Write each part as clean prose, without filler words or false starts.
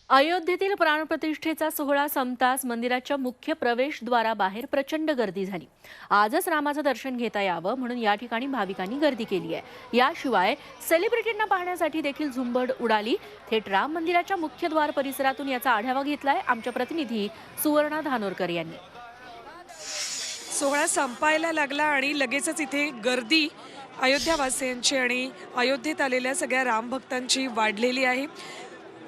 अयोध्येतील प्राणप्रतिष्ठेचा सोहळा संपताच मंदिराच्या मुख्य प्रवेशद्वाराबाहेर प्रचंड गर्दी झाली। आजच रामाचं दर्शन घेता यावं म्हणून या ठिकाणी भाविकांनी गर्दी केली आहे। याशिवाय सेलिब्रिटींना पाहण्यासाठी देखील झुंबड उडाली। थेट राम मंदिराच्या मुख्य द्वार परिसरातून याचा आढावा घेतलाय आमच्या प्रतिनिधी सुवर्णा धानोरकर यांनी। सोहळा संपायला लागला आणि लगेचच इथे गर्दी अयोध्यावासियांची आणि अयोध्येत आलेल्या सगळ्या रामभक्तांची वाढलेली आहे।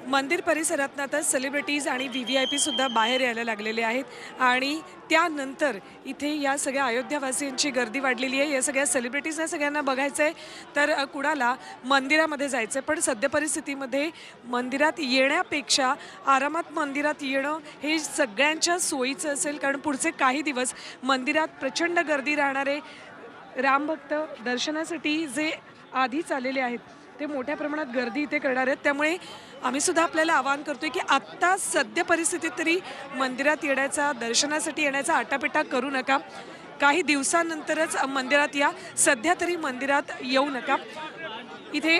मंदिर परिसरातनं आता सेलिब्रिटीज आणि VVIP सुद्धा बाहेर यायला लागलेले आहेत आणि त्यानंतर इथे या सगळ्या अयोध्यावासियांची गर्दी वाढलेली आहे। या सगळ्या सेलिब्रिटीजना सगळ्यांना बघायचं आहे तर कुणाला मंदिरामध्ये जायचं आहे, पण सध्या परिस्थितीमध्ये मंदिरात येण्यापेक्षा आरामात मंदिरात येणं हे सगळ्यांच्या सोयीचं असेल, कारण पुढचे काही दिवस मंदिरात प्रचंड गर्दी राहणार आहे। रामभक्त दर्शनासाठी जे आधीच आलेले आहेत ते मोठ्या प्रमाणात गर्दी इथे करणार आहेत, त्यामुळे आम्ही सुद्धा आपल्याला आवाहन करतोय की आत्ता सद्य परिस्थितीत तरी मंदिरात येण्याचा, दर्शनासाठी येण्याचा आटापिटा करू नका। काही दिवसांनंतरच मंदिरात या, सध्या तरी मंदिरात येऊ नका। इथे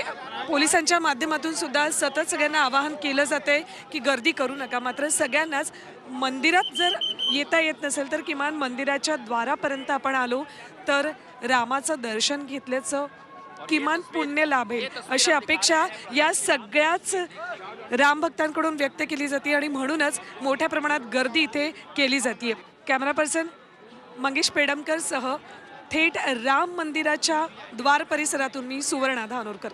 पोलिसांच्या माध्यमातून सुद्धा सतत सगळ्यांना आवाहन केलं जातंय की गर्दी करू नका। मात्र सगळ्यांनाच मंदिरात जर येता येत नसेल तर किमान मंदिराच्या द्वारापर्यंत आपण आलो तर रामाचं दर्शन घेतल्याचं किमान पुण्य लाभेल अशी अपेक्षा या सगळ्याच रामभक्तांकडून व्यक्त केली जाते आणि म्हणूनच मोठ्या प्रमाणात गर्दी इथे केली जाते। कॅमेरा पर्सन मंगेश पेडमकर सह थेट राम मंदिराच्या द्वार परिसरातून मी सुवर्णा धानोरकर।